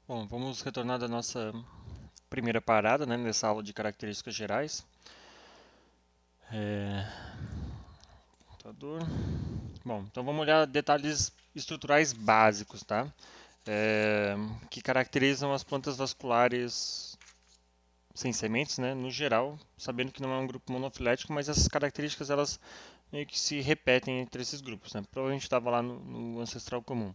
Bom, vamos retornar da nossa primeira parada, né, nessa aula de características gerais. É, computador. Bom, então vamos olhar detalhes estruturais básicos, tá? Que caracterizam as plantas vasculares sem sementes, né, no geral, sabendo que não é um grupo monofilético, mas essas características elas meio que se repetem entre esses grupos, né? Provavelmente estava lá no ancestral comum.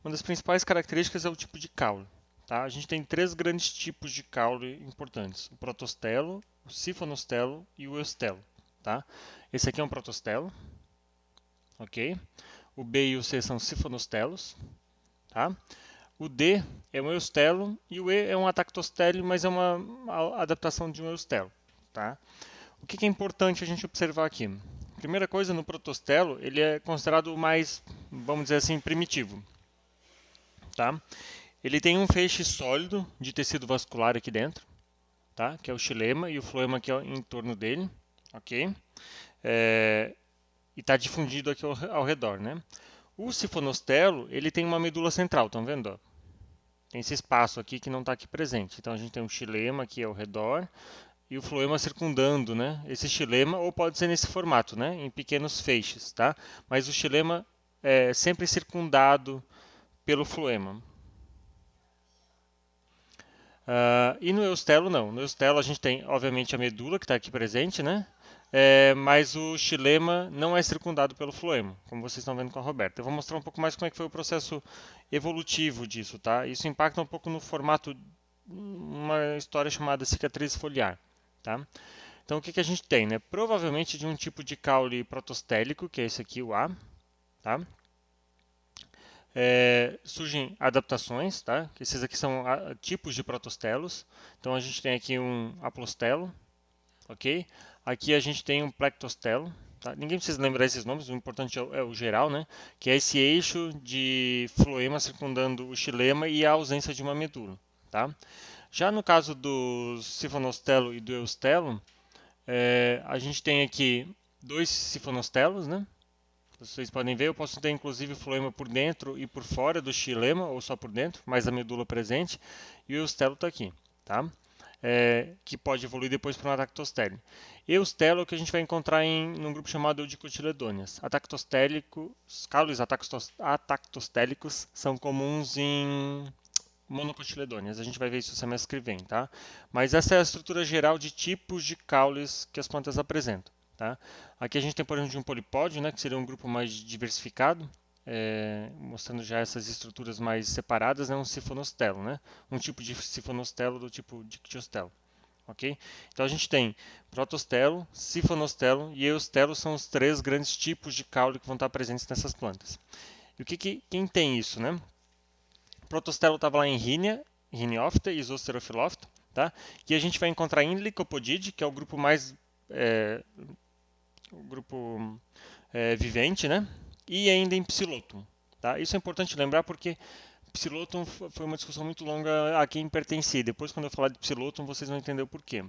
Uma das principais características é o tipo de caule. Tá? A gente tem três grandes tipos de caule importantes: o protostelo, o sifonostelo e o eustelo. Tá? Esse aqui é um protostelo, ok? O B e o C são sifonostelos. Tá? O D é um eustelo e o E é um atactostelo, mas é uma adaptação de um eustelo. Tá? O que é importante a gente observar aqui? Primeira coisa, no protostelo, ele é considerado o mais, vamos dizer assim, primitivo. Tá? Ele tem um feixe sólido de tecido vascular aqui dentro, tá? Que é o xilema e o floema aqui em torno dele, ok? É, e está difundido aqui ao redor, né? O sifonostelo, ele tem uma medula central, estão vendo? Ó? Tem esse espaço aqui que não está aqui presente. Então a gente tem um xilema aqui ao redor e o floema circundando, né? Esse xilema, ou pode ser nesse formato, né? Em pequenos feixes, tá? Mas o xilema é sempre circundado pelo floema. E no eustelo, não. No eustelo a gente tem, obviamente, a medula que está aqui presente, né? Mas o xilema não é circundado pelo floema, como vocês estão vendo com a Roberta. Eu vou mostrar um pouco mais como é que foi o processo evolutivo disso, tá? Isso impacta um pouco no formato, uma história chamada cicatriz foliar, tá? Então, o que a gente tem, né? Provavelmente de um tipo de caule protostélico, que é esse aqui, o A, tá? Surgem adaptações, tá? Esses aqui são tipos de protostelos. Então a gente tem aqui um aplostelo, ok? Aqui a gente tem um plectostelo. Tá? Ninguém precisa lembrar esses nomes, o importante é o geral, né? Que é esse eixo de floema circundando o xilema e a ausência de uma medula, tá? Já no caso do sifonostelo e do eustelo, a gente tem aqui dois sifonostelos, né? Vocês podem ver, eu posso ter inclusive o floema por dentro e por fora do xilema, ou só por dentro, mas a medula presente, e o eustelo está aqui, tá? Que pode evoluir depois para um atactostele. Eustelo é o que a gente vai encontrar num grupo chamado Eudicotiledôneas. Caules atactostélicos são comuns em monocotiledôneas. A gente vai ver isso no semestre que vem, tá? Mas essa é a estrutura geral de tipos de caules que as plantas apresentam. Tá? Aqui a gente tem, por exemplo, de um polipódio, né, que seria um grupo mais diversificado, mostrando já essas estruturas mais separadas, né, um sifonostelo, né, um tipo de sifonostelo do tipo dictiostelo. Okay? Então a gente tem protostelo, sifonostelo e eustelo são os três grandes tipos de caule que vão estar presentes nessas plantas. E quem tem isso, né? O protostelo estava lá em Rhinia, Rhiniophyta e Zoosterophyllophyta, tá? E a gente vai encontrar em Lycopodidae, que é o grupo mais é, o grupo vivente, né? E ainda em Psilotum. Tá? Isso é importante lembrar porque Psilotum foi uma discussão muito longa a quem pertencia. Depois, quando eu falar de Psilotum, vocês vão entender o porquê.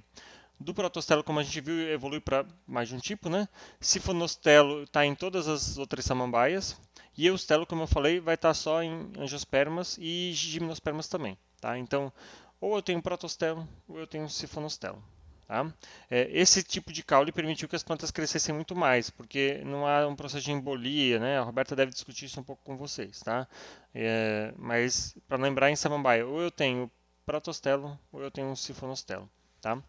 Do protostelo, como a gente viu, evolui para mais de um tipo, né? Sifonostelo está em todas as outras samambaias. E eustelo, como eu falei, vai estar só em angiospermas e gimnospermas também. Tá? Então, ou eu tenho protostelo ou eu tenho sifonostelo. Tá? Esse tipo de caule permitiu que as plantas crescessem muito mais, porque não há um processo de embolia, né? A Roberta deve discutir isso um pouco com vocês, tá? Mas para lembrar em samambaia, ou eu tenho protostelo ou eu tenho um sifonostelo, tá?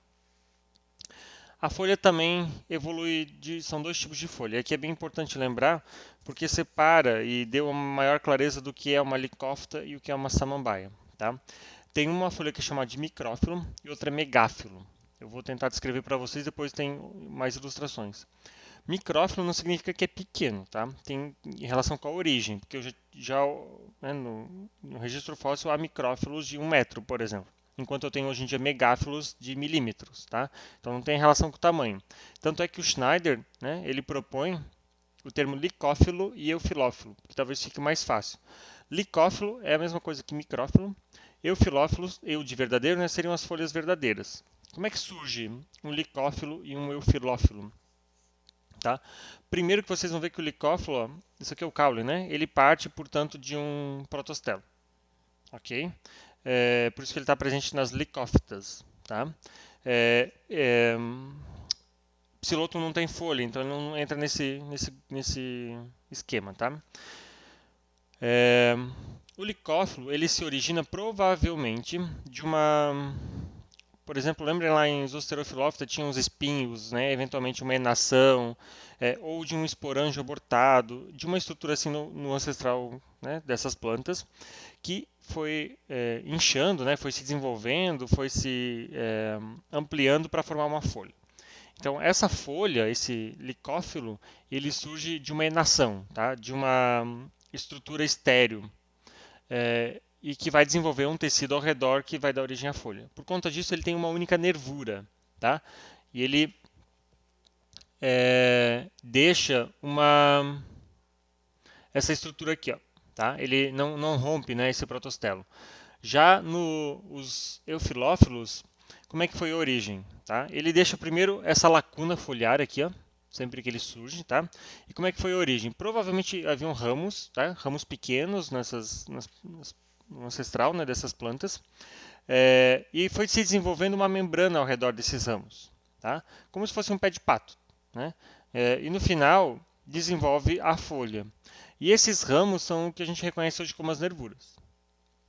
A folha também evolui, são dois tipos de folha. Aqui é bem importante lembrar, porque separa e deu uma maior clareza do que é uma licófita e o que é uma samambaia, tá? Tem uma folha que é chamada de micrófilo e outra é megáfilo. Eu vou tentar descrever para vocês, depois tem mais ilustrações. Micrófilo não significa que é pequeno, tá? Tem em relação com a origem, porque eu né, no registro fóssil há micrófilos de 1 metro, por exemplo, enquanto eu tenho hoje em dia megáfilos de milímetros, tá? Então não tem relação com o tamanho. Tanto é que o Schneider, né, ele propõe o termo licófilo e eufilófilo, que talvez fique mais fácil. Licófilo é a mesma coisa que micrófilo. Eufilófilos, eu de verdadeiro, né, seriam as folhas verdadeiras. Como é que surge um licófilo e um eufilófilo? Tá? Primeiro que vocês vão ver que o licófilo, ó, isso aqui é o caule, né? Ele parte, portanto, de um protostelo, ok? por isso que ele está presente nas licófitas, tá? É, é, Psiloto não tem folha, então ele não entra nesse esquema, tá? É, o licófilo, ele se origina provavelmente de uma... Por exemplo, lembrem lá em Zosterophyllophyta tinha uns espinhos, né? Eventualmente uma enação, ou de um esporanjo abortado, de uma estrutura assim no ancestral, né, dessas plantas, que foi inchando, né, foi se desenvolvendo, foi se ampliando para formar uma folha. Então, essa folha, esse licófilo, ele surge de uma enação, tá? De uma estrutura estéril, e que vai desenvolver um tecido ao redor que vai dar origem à folha. Por conta disso, ele tem uma única nervura, tá? E ele deixa essa estrutura aqui, ó, tá? Ele não rompe, né, esse protostelo. Já nos eufilófilos, como é que foi a origem? Tá? Ele deixa primeiro essa lacuna foliar aqui, ó, sempre que ele surge. Tá? E como é que foi a origem? Provavelmente haviam ramos, tá? Ramos pequenos no ancestral, né, dessas plantas, e foi se desenvolvendo uma membrana ao redor desses ramos, tá? Como se fosse um pé de pato. Né? E no final desenvolve a folha. E esses ramos são o que a gente reconhece hoje como as nervuras.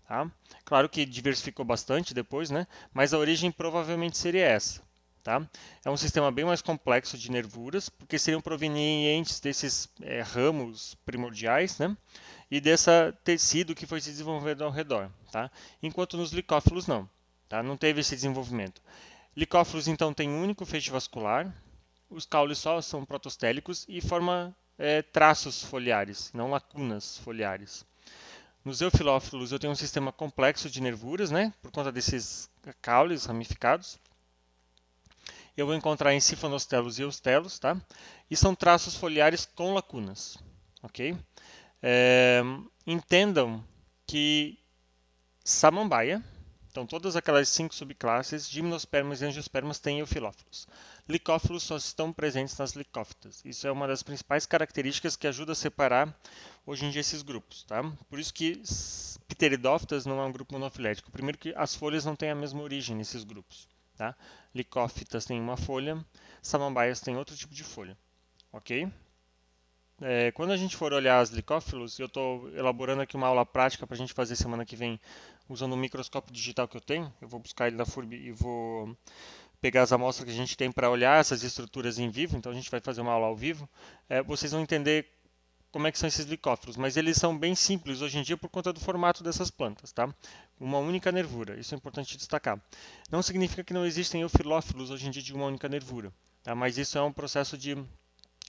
Tá? Claro que diversificou bastante depois, né? Mas a origem provavelmente seria essa. Tá? É um sistema bem mais complexo de nervuras, porque seriam provenientes desses ramos primordiais, né? E desse tecido que foi se desenvolvendo ao redor. Tá? Enquanto nos licófilos não. Tá? Não teve esse desenvolvimento. Licófilos, então, têm um único feixe vascular, os caules só são protostélicos e formam traços foliares, não lacunas foliares. Nos eufilófilos eu tenho um sistema complexo de nervuras, né, por conta desses caules ramificados. Eu vou encontrar em sifonostelos e eustelos, tá? E são traços foliares com lacunas, ok? Entendam que samambaia, então todas aquelas 5 subclasses, gimnospermas e angiospermas têm eufilófilos. Licófilos só estão presentes nas licófitas. Isso é uma das principais características que ajuda a separar hoje em dia esses grupos. Tá? Por isso que Pteridófitas não é um grupo monofilético. Primeiro que as folhas não têm a mesma origem nesses grupos. Tá? Licófitas têm uma folha, samambaias têm outro tipo de folha. Ok? Quando a gente for olhar as licófilos, eu estou elaborando aqui uma aula prática para a gente fazer semana que vem usando um microscópio digital que eu tenho. Eu vou buscar ele da FURB e vou pegar as amostras que a gente tem para olhar essas estruturas em vivo. Então a gente vai fazer uma aula ao vivo. Vocês vão entender como é que são esses licófilos, mas eles são bem simples hoje em dia por conta do formato dessas plantas, tá? Uma única nervura, isso é importante destacar. Não significa que não existem eufilófilos hoje em dia de uma única nervura, tá? Mas isso é um processo de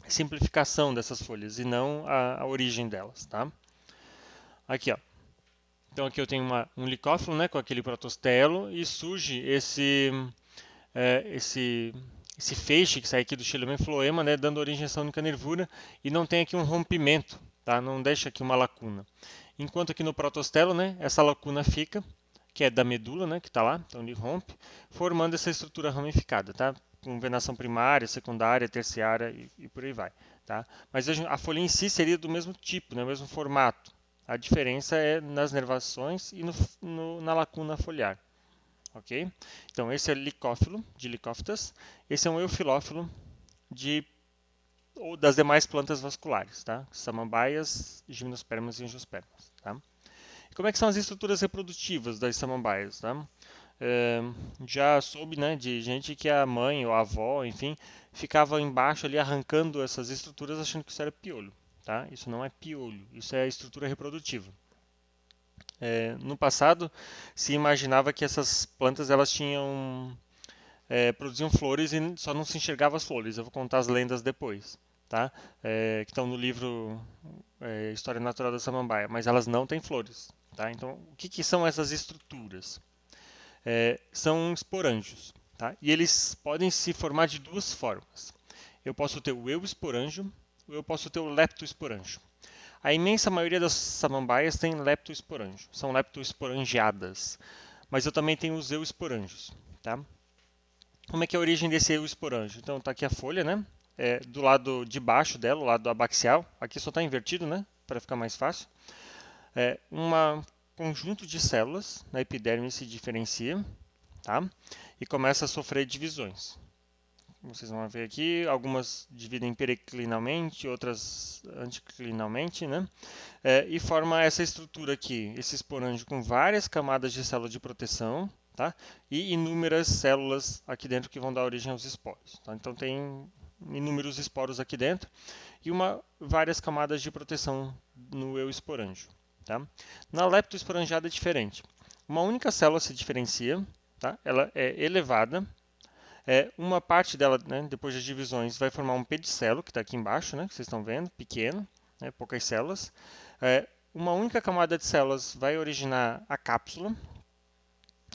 simplificação dessas folhas e não a origem delas, tá? Aqui, ó. Então aqui eu tenho um licófilo, né, com aquele protostelo e surge esse feixe que sai aqui do xilema e floema, né, dando origem a essa única nervura e não tem aqui um rompimento, tá? Não deixa aqui uma lacuna. Enquanto aqui no protostelo, né, essa lacuna fica, que é da medula, né, que está lá, então ele rompe, formando essa estrutura ramificada, tá? Com venação primária, secundária, terciária e por aí vai, tá? Mas a folha em si seria do mesmo tipo, né, mesmo formato. A diferença é nas nervações e na lacuna foliar. Ok? Então, esse é licófilo, de licófitas. Esse é um eufilófilo ou das demais plantas vasculares, tá? Samambaias, gimnospermas e angiospermas, tá? E como é que são as estruturas reprodutivas das samambaias, tá? Já soube, né, de gente que a mãe ou a avó, enfim, ficava embaixo ali arrancando essas estruturas achando que isso era piolho, tá? Isso não é piolho, isso é estrutura reprodutiva. No passado, se imaginava que essas plantas elas produziam flores e só não se enxergava as flores. Eu vou contar as lendas depois, tá? Que estão no livro História Natural da Samambaia, mas elas não têm flores, tá? Então, o que são essas estruturas? São esporângios, tá? E eles podem se formar de duas formas. Eu posso ter o eusporângio ou eu posso ter o leptosporângio. A imensa maioria das samambaias tem leptosporângio, são leptosporangiadas, mas eu também tenho os eusporângios, tá? Como é que é a origem desse eusporângio? Então está aqui a folha, né? Do lado de baixo dela, o lado abaxial, aqui só está invertido, né? Para ficar mais fácil. conjunto de células na epiderme se diferencia, tá? E começa a sofrer divisões. Vocês vão ver aqui, algumas dividem periclinalmente, outras anticlinalmente, né? E forma essa estrutura aqui, esse esporângio com várias camadas de célula de proteção, tá? E inúmeras células aqui dentro que vão dar origem aos esporos. Tá? Então tem inúmeros esporos aqui dentro e várias camadas de proteção no eusporângio. Tá? Na leptoesporangiada é diferente. Uma única célula se diferencia, tá? Ela é elevada. Uma parte dela, né, depois das divisões, vai formar um pedicelo, que está aqui embaixo, né, que vocês estão vendo, pequeno, né, poucas células. Uma única camada de células vai originar a cápsula,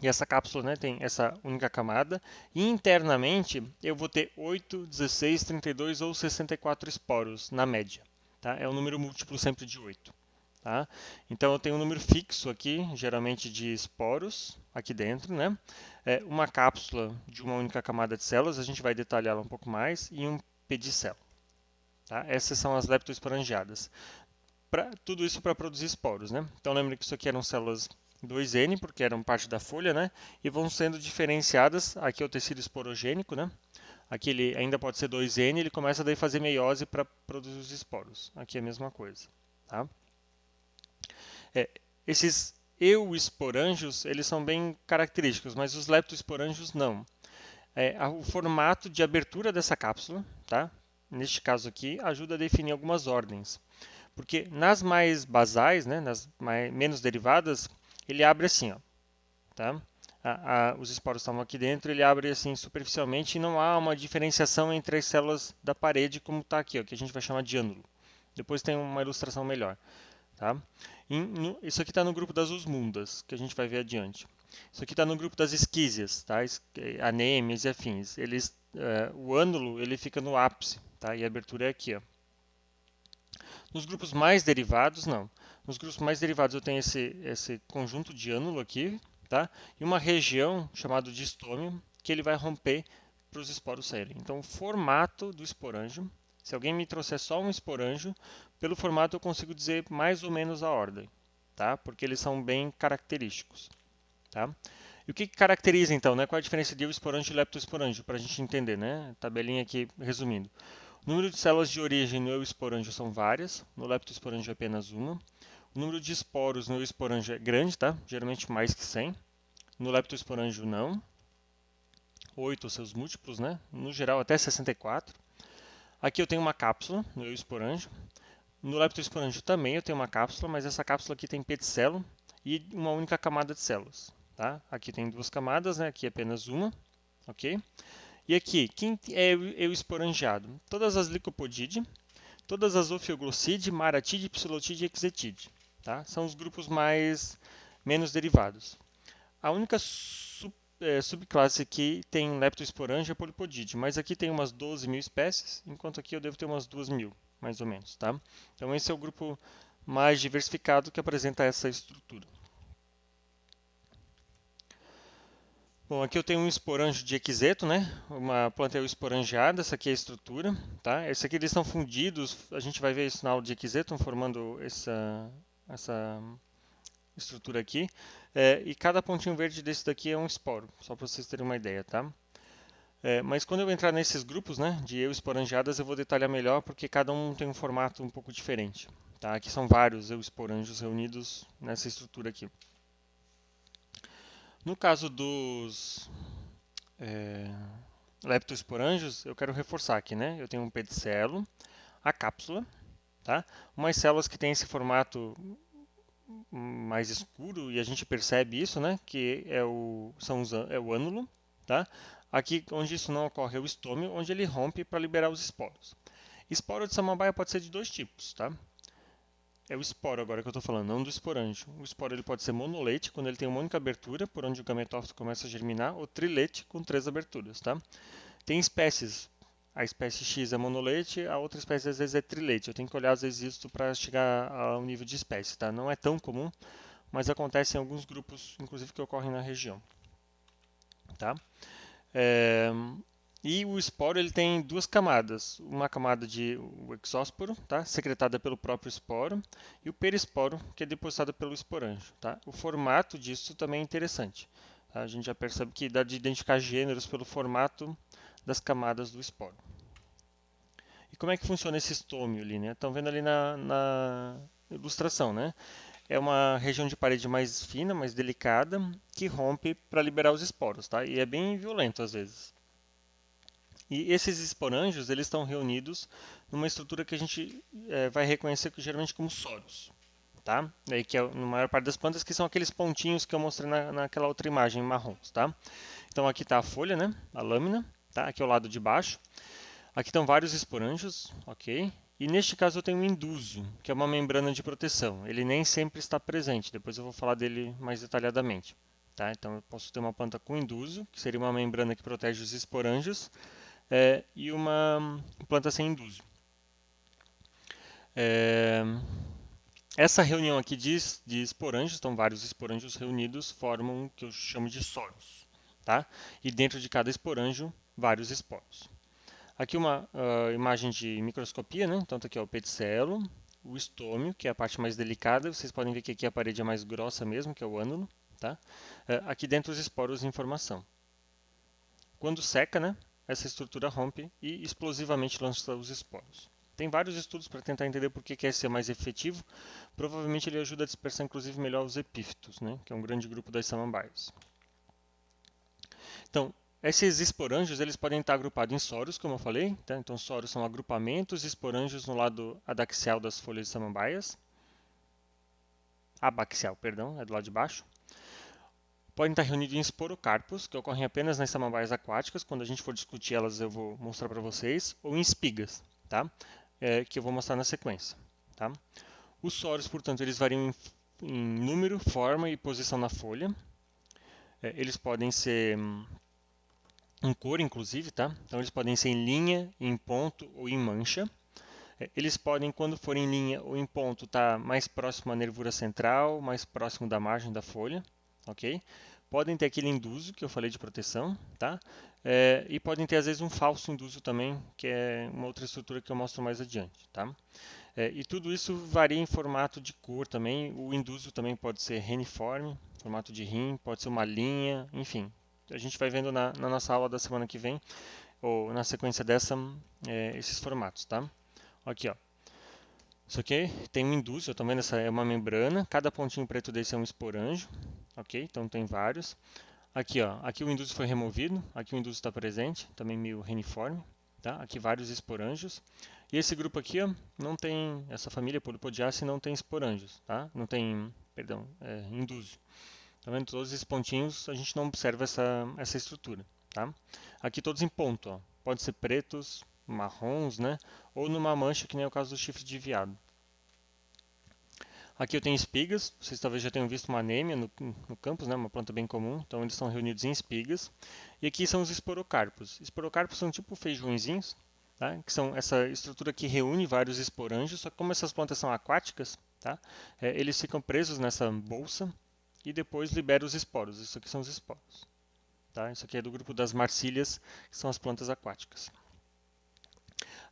e essa cápsula, né, tem essa única camada, e internamente eu vou ter 8, 16, 32 ou 64 esporos, na média. Tá? É um número múltiplo sempre de 8. Tá? Então eu tenho um número fixo aqui, geralmente de esporos, aqui dentro, né? Uma cápsula de uma única camada de células, a gente vai detalhá-la um pouco mais, e um pedicelo. Tá? Essas são as leptoesporangiadas. Tudo isso para produzir esporos, né? Então lembre que isso aqui eram células 2N, porque eram parte da folha, né? E vão sendo diferenciadas, aqui é o tecido esporogênico, né? Aqui ele ainda pode ser 2N, ele começa daí a fazer meiose para produzir os esporos. Aqui é a mesma coisa, tá? Esses eusporângios, eles são bem característicos, mas os leptoesporângios não. O formato de abertura dessa cápsula, tá? Neste caso aqui, ajuda a definir algumas ordens. Porque nas mais basais, né, menos derivadas, ele abre assim, ó, tá? Os esporos estão aqui dentro, ele abre assim superficialmente e não há uma diferenciação entre as células da parede como está aqui, ó, que a gente vai chamar de ânulo. Depois tem uma ilustração melhor. Tá? Isso aqui está no grupo das osmundas, que a gente vai ver adiante. Isso aqui está no grupo das esquísias, tá? Anêmias e afins. O ânulo ele fica no ápice, tá? E a abertura é aqui. Ó. Nos grupos mais derivados, não. Nos grupos mais derivados eu tenho esse conjunto de ânulo aqui, tá? E uma região chamada de estômio, que ele vai romper para os esporos saírem. Então, o formato do esporângio, se alguém me trouxer só um esporângio, pelo formato eu consigo dizer mais ou menos a ordem, tá? Porque eles são bem característicos, tá? E o que caracteriza então, né? Qual a diferença de eusporângio e leptoesporângio, para a gente entender, né? Tabelinha aqui resumindo. O número de células de origem no eusporângio são várias, no leptoesporângio é apenas uma. O número de esporos no eusporângio é grande, tá? Geralmente mais que 100. No leptoesporângio não. 8 ou seus múltiplos, né? No geral até 64. Aqui eu tenho uma cápsula no eusporângio. No leptoesporângio também eu tenho uma cápsula, mas essa cápsula aqui tem pedicelo e uma única camada de células. Tá? Aqui tem duas camadas, né? Aqui apenas uma, ok? E aqui, quem é eusporangiado? Todas as licopodide, todas as ofioglosside, maratide, psilotide e exetide. Tá? São os grupos menos derivados. A única subclasse que tem leptoesporangia é a polipodide, mas aqui tem umas 12 mil espécies, enquanto aqui eu devo ter umas 2 mil, mais ou menos. Tá? Então esse é o grupo mais diversificado que apresenta essa estrutura. Bom, aqui eu tenho um esporângio de equiseto, né? Uma planta esporangiada, essa aqui é a estrutura, tá? Esse aqui eles estão fundidos, a gente vai ver isso na aula de equiseto, formando essa estrutura aqui. E cada pontinho verde desse daqui é um esporo, só para vocês terem uma ideia, tá? Mas quando eu entrar nesses grupos, né, de eusporangiadas, eu vou detalhar melhor, porque cada um tem um formato um pouco diferente, tá? Aqui são vários eusporângios reunidos nessa estrutura aqui. No caso dos leptoesporângios, eu quero reforçar aqui, né? Eu tenho um pedicelo, a cápsula, tá? Umas células que têm esse formato mais escuro e a gente percebe isso, né? Que é o ânulo, tá? Aqui onde isso não ocorre é o estômio, onde ele rompe para liberar os esporos. Esporo de samambaia pode ser de dois tipos, tá? É o esporo agora que eu estou falando, não do esporângio. O esporo ele pode ser monolete, quando ele tem uma única abertura, por onde o gametófito começa a germinar, ou trilete, com 3 aberturas, tá? Tem espécies. A espécie X é monolete, a outra espécie às vezes é trilete. Eu tenho que olhar às vezes isso para chegar ao nível de espécie, tá? Não é tão comum, mas acontece em alguns grupos, inclusive que ocorrem na região, tá? E o esporo ele tem duas camadas, uma camada de o exósporo, tá? Secretada pelo próprio esporo, e o perisporo, que é depositado pelo esporanjo. Tá? O formato disso também é interessante. Tá? A gente já percebe que dá de identificar gêneros pelo formato das camadas do esporo. E como é que funciona esse estômio ali, né? Estão vendo ali na ilustração, né? É uma região de parede mais fina, mais delicada, que rompe para liberar os esporos, tá? E é bem violento às vezes. E esses esporângios, eles estão reunidos numa estrutura que a gente vai reconhecer geralmente como soros, tá? Que é na maior parte das plantas, que são aqueles pontinhos que eu mostrei naquela outra imagem marrons, tá? Então aqui está a folha, né? A lâmina, tá? Aqui é o lado de baixo. Aqui estão vários esporângios, ok? E neste caso eu tenho um indúzio, que é uma membrana de proteção. Ele nem sempre está presente, depois eu vou falar dele mais detalhadamente. Tá? Então eu posso ter uma planta com indúzio, que seria uma membrana que protege os esporângios, e uma planta sem indúzio. É, essa reunião aqui de esporângios, então vários esporângios reunidos, formam o que eu chamo de soros. Tá? E dentro de cada esporângio, vários esporos. Aqui uma imagem de microscopia, né? Então, aqui é o pedicelo, o estômio, que é a parte mais delicada. Vocês podem ver que aqui a parede é mais grossa mesmo, que é o ânulo. Tá? Aqui dentro os esporos em formação. Quando seca, né? Essa estrutura rompe e explosivamente lança os esporos. Tem vários estudos para tentar entender por que esse é mais efetivo. Provavelmente ele ajuda a dispersar, inclusive, melhor os epífitos, né? Que é um grande grupo das samambaias. Então, esses esporângios eles podem estar agrupados em soros, como eu falei. Tá? Então, soros são agrupamentos, esporângios no lado adaxial das folhas de samambaias. Abaxial, perdão, é do lado de baixo. Podem estar reunidos em esporocarpos, que ocorrem apenas nas samambaias aquáticas. Quando a gente for discutir elas, eu vou mostrar para vocês. Ou em espigas, tá? Que eu vou mostrar na sequência. Tá? Os soros, portanto, eles variam em número, forma e posição na folha. Eles podem ser em cor, inclusive, tá? Então eles podem ser em linha, em ponto ou em mancha. Eles podem, quando forem em linha ou em ponto, estar mais próximo à nervura central, mais próximo da margem da folha, ok? Podem ter aquele indúzio que eu falei de proteção, tá? E podem ter às vezes um falso indúzio também, que é uma outra estrutura que eu mostro mais adiante, tá? E tudo isso varia em formato de cor também. O indúzio também pode ser reniforme, formato de rim, pode ser uma linha, enfim. A gente vai vendo na nossa aula da semana que vem, ou na sequência dessa, esses formatos, tá? Aqui, ó. Isso aqui tem um indúzio, eu tô vendo, essa é uma membrana. Cada pontinho preto desse é um esporângio, ok? Então tem vários. Aqui, ó. Aqui o indúzio foi removido, aqui o indúzio está presente, também meio reniforme, tá? Aqui vários esporângios. E esse grupo aqui, ó, não tem, essa família Polypodiaceae não tem esporângios, tá? Não tem, perdão, indúzio. Tá vendo? Todos esses pontinhos a gente não observa essa estrutura, tá? Aqui todos em ponto, ó. Pode ser pretos, marrons, né? Ou numa mancha, que nem é o caso do chifre de veado. Aqui eu tenho espigas, vocês talvez já tenham visto uma anêmia no campus, né? Uma planta bem comum, então eles estão reunidos em espigas. E aqui são os esporocarpos. Esporocarpos são tipo feijõezinhos, tá? Que são essa estrutura que reúne vários esporângios, só que como essas plantas são aquáticas, tá? Eles ficam presos nessa bolsa e depois liberam os esporos. Isso aqui são os esporos. Tá? Isso aqui é do grupo das marcílias, que são as plantas aquáticas.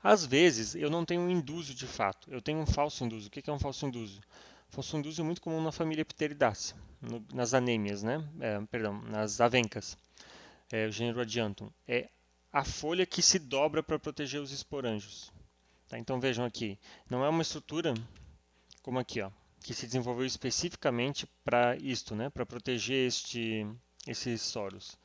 Às vezes, eu não tenho um indúzio de fato, eu tenho um falso indúzio. O que é um falso indúzio? Falso indúzio é muito comum na família Pteridaceae, nas anêmias, né? Perdão, nas avencas, o gênero Adiantum. É a folha que se dobra para proteger os esporângios. Tá? Então vejam aqui, não é uma estrutura como aqui, ó, que se desenvolveu especificamente para isto, né? Para proteger esses soros.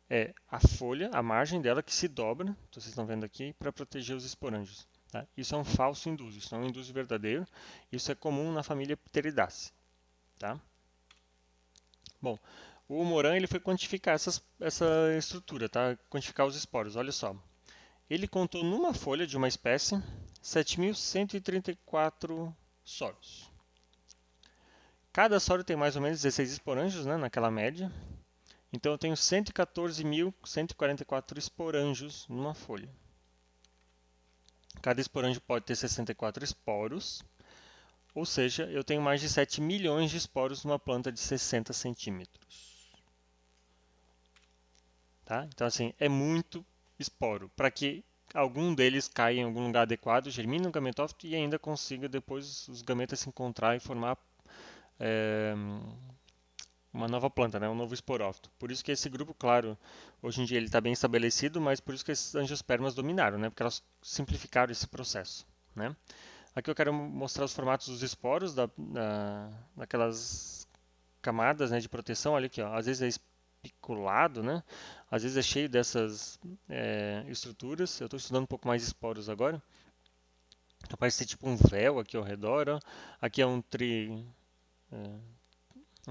É a folha, a margem dela que se dobra, vocês estão vendo aqui, para proteger os esporângios. Tá? Isso é um falso indúzio, isso não é um indúzio verdadeiro. Isso é comum na família Pteridaceae. Tá? Bom, o Moran ele foi quantificar essa estrutura, tá? Quantificar os esporos. Olha só, ele contou numa folha de uma espécie 7.134 soros. Cada soro tem mais ou menos 16 esporângios, né, naquela média. Então eu tenho 114.144 esporângios numa folha. Cada esporângio pode ter 64 esporos, ou seja, eu tenho mais de 7 milhões de esporos numa planta de 60 centímetros. Tá? Então, assim, é muito esporo, para que algum deles caia em algum lugar adequado, germine no gametófito e ainda consiga depois os gametas se encontrar e formar é, uma nova planta, né? Um novo esporófito. Por isso que esse grupo, claro, hoje em dia ele está bem estabelecido, mas por isso que esses angiospermas dominaram, né? Porque elas simplificaram esse processo, né? Aqui eu quero mostrar os formatos dos esporos daquelas camadas, né, de proteção. Olha aqui, ó. Às vezes é espiculado, né? Às vezes é cheio dessas estruturas. Eu estou estudando um pouco mais esporos agora. Parece ser tipo um véu aqui ao redor, ó. Aqui é um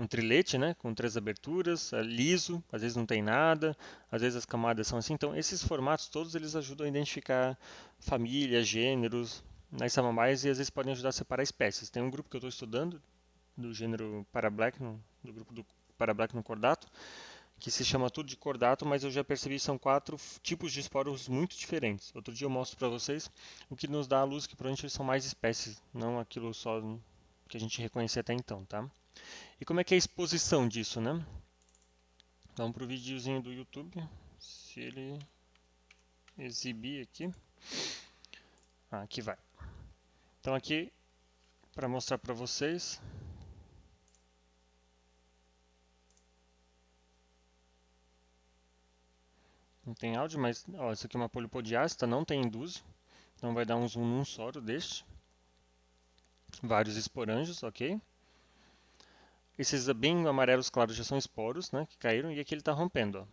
trilete, né, com 3 aberturas, é liso, às vezes não tem nada, às vezes as camadas são assim. Então, esses formatos todos eles ajudam a identificar famílias, gêneros nas samambaias e às vezes podem ajudar a separar espécies. Tem um grupo que eu estou estudando do gênero Parablack, do grupo do Parablack no cordato, que se chama tudo de cordato, mas eu já percebi que são 4 tipos de esporos muito diferentes. Outro dia eu mostro para vocês o que nos dá a luz que provavelmente são mais espécies, não aquilo só que a gente reconhecia até então, tá? E como é que é a exposição disso, né? Vamos para o videozinho do YouTube, se ele exibir aqui. Aqui vai. Então aqui, para mostrar para vocês, não tem áudio, mas ó, isso aqui é uma polipodiácita, não tem indúzio, então vai dar um zoom num soro deste. Vários esporângios, ok? Esses bem amarelos claros já são esporos, né, que caíram, e aqui ele está rompendo, ó,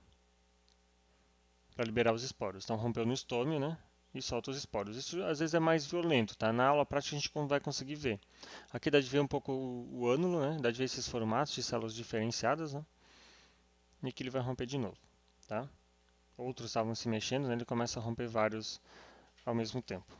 para liberar os esporos. Então rompeu no estômio, né, e solta os esporos. Isso às vezes é mais violento, tá? Na aula prática a gente vai conseguir ver. Aqui dá de ver um pouco o ânulo, né, dá de ver esses formatos de células diferenciadas, né, e aqui ele vai romper de novo, tá? Outros estavam se mexendo, né, ele começa a romper vários ao mesmo tempo,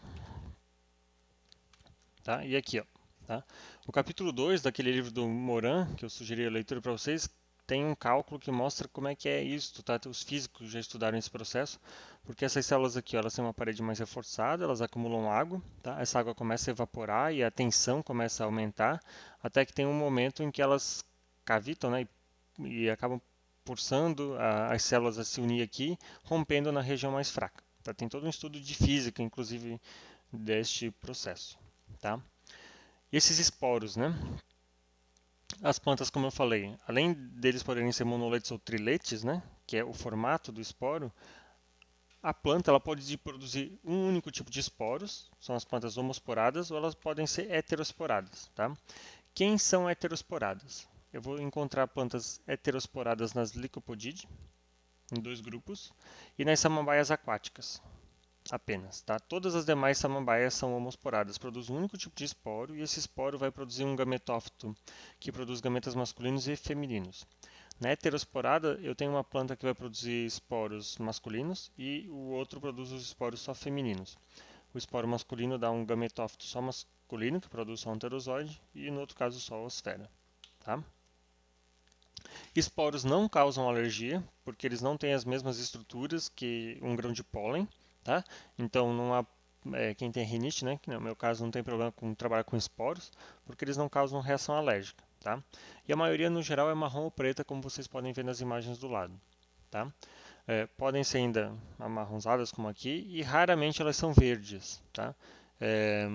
tá? E aqui, ó, tá? O capítulo 2 daquele livro do Moran, que eu sugeri a leitura para vocês, tem um cálculo que mostra como é que é isso, tá? Os físicos já estudaram esse processo, porque essas células aqui, ó, elas têm uma parede mais reforçada, elas acumulam água, tá? Essa água começa a evaporar e a tensão começa a aumentar, até que tem um momento em que elas cavitam, né, e acabam forçando as células a se unir aqui, rompendo na região mais fraca. Tá? Tem todo um estudo de física, inclusive, deste processo, tá? E esses esporos, né? As plantas, como eu falei, além deles poderem ser monoletes ou triletes, né, que é o formato do esporo, a planta ela pode produzir um único tipo de esporos, são as plantas homosporadas, ou elas podem ser heterosporadas, tá? Quem são heterosporadas? Eu vou encontrar plantas heterosporadas nas Lycopodidae, em 2 grupos, e nas samambaias aquáticas, apenas, tá? Todas as demais samambaias são homosporadas, produzem um único tipo de esporo e esse esporo vai produzir um gametófito que produz gametas masculinos e femininos. Na heterosporada, eu tenho uma planta que vai produzir esporos masculinos e o outro produz os esporos só femininos. O esporo masculino dá um gametófito só masculino, que produz só um pterozoide, e no outro caso só a osfera, tá? Esporos não causam alergia, porque eles não têm as mesmas estruturas que um grão de pólen, tá? Então não há quem tem rinite, né? Que no meu caso não tem problema com trabalhar com esporos, porque eles não causam reação alérgica, tá? E a maioria no geral é marrom ou preta, como vocês podem ver nas imagens do lado, tá? Podem ser ainda amarronzadas como aqui e raramente elas são verdes, tá? É,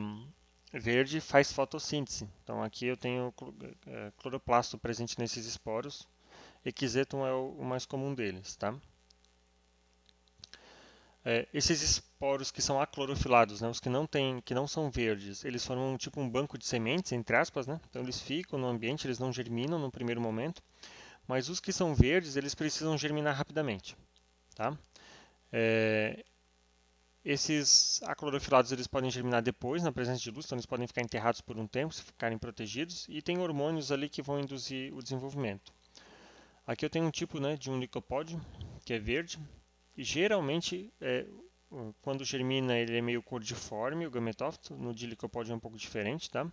verde faz fotossíntese, então aqui eu tenho cloroplasto presente nesses esporos. Equisetum é o mais comum deles, tá? Esses esporos que são aclorofilados, né, os que não são verdes, eles formam tipo um banco de sementes, entre aspas, né? Então eles ficam no ambiente, eles não germinam no primeiro momento, mas os que são verdes, eles precisam germinar rapidamente, tá? É, esses aclorofilados eles podem germinar depois, na presença de luz, então eles podem ficar enterrados por um tempo, se ficarem protegidos, e tem hormônios ali que vão induzir o desenvolvimento. Aqui eu tenho um tipo, né, de um licopódio, que é verde, e geralmente, quando germina, ele é meio cordiforme, o gametófito, no de licopódio é um pouco diferente, tá?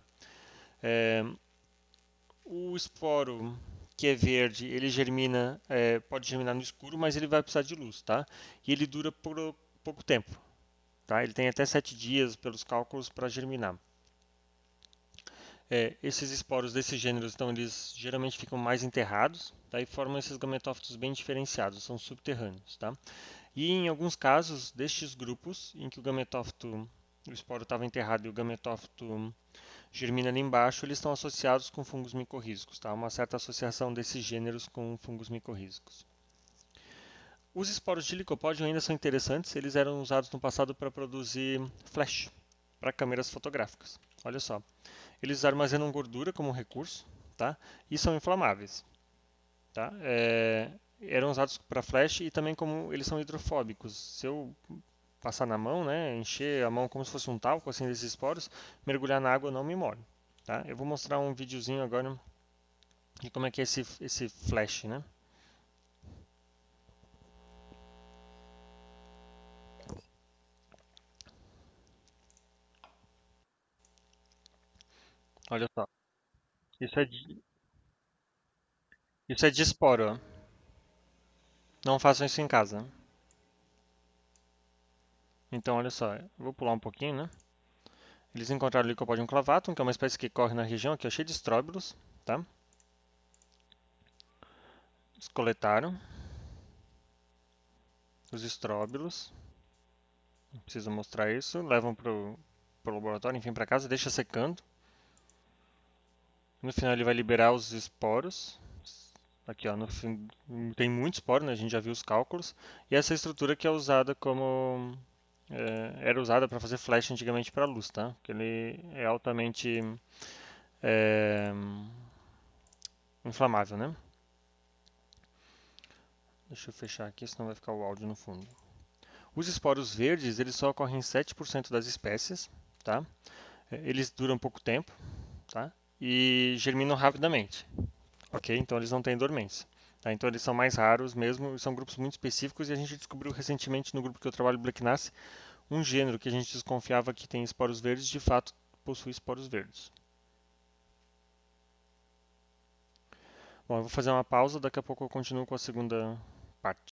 É, o esporo, que é verde, ele germina, pode germinar no escuro, mas ele vai precisar de luz, tá? E ele dura por pouco tempo, tá? Ele tem até 7 dias, pelos cálculos, para germinar. Esses esporos desses gêneros, então, eles geralmente ficam mais enterrados, tá? E formam esses gametófitos bem diferenciados, são subterrâneos, tá? E em alguns casos destes grupos, em que o esporo estava enterrado e o gametófito germina ali embaixo, eles estão associados com fungos micorrízicos, tá? Uma certa associação desses gêneros com fungos micorrízicos. Os esporos de licopódio ainda são interessantes, eles eram usados no passado para produzir flash, para câmeras fotográficas. Olha só, eles armazenam gordura como recurso, tá? E são inflamáveis, tá? Eram usados para flash e também como eles são hidrofóbicos. Se eu passar na mão, né, encher a mão como se fosse um talco assim desses esporos, mergulhar na água não me molho, tá? Eu vou mostrar um videozinho agora de como é que é esse flash, né? Olha só, isso é de, isso é de esporo, ó. Não façam isso em casa. Então, olha só, eu vou pular um pouquinho, né? Eles encontraram o Lycopodium clavatum, que é uma espécie que corre na região aqui, ó, cheia de estróbilos, tá? Eles coletaram os estróbilos, não preciso mostrar isso, levam pro laboratório, enfim, para casa, deixa secando. No final ele vai liberar os esporos. Aqui, ó, no fim, tem muito esporo, né? A gente já viu os cálculos. E essa estrutura que é usada como era usada para fazer flash antigamente para luz, tá? Porque ele é altamente é, inflamável, né? Deixa eu fechar aqui, senão vai ficar o áudio no fundo. Os esporos verdes, eles só ocorrem em 7% das espécies, tá? Eles duram pouco tempo, tá? E germinam rapidamente, ok? Então eles não têm dormência. Tá? Então eles são mais raros mesmo, são grupos muito específicos e a gente descobriu recentemente no grupo que eu trabalho, Blackness, um gênero que a gente desconfiava que tem esporos verdes, de fato possui esporos verdes. Bom, eu vou fazer uma pausa, daqui a pouco eu continuo com a segunda parte.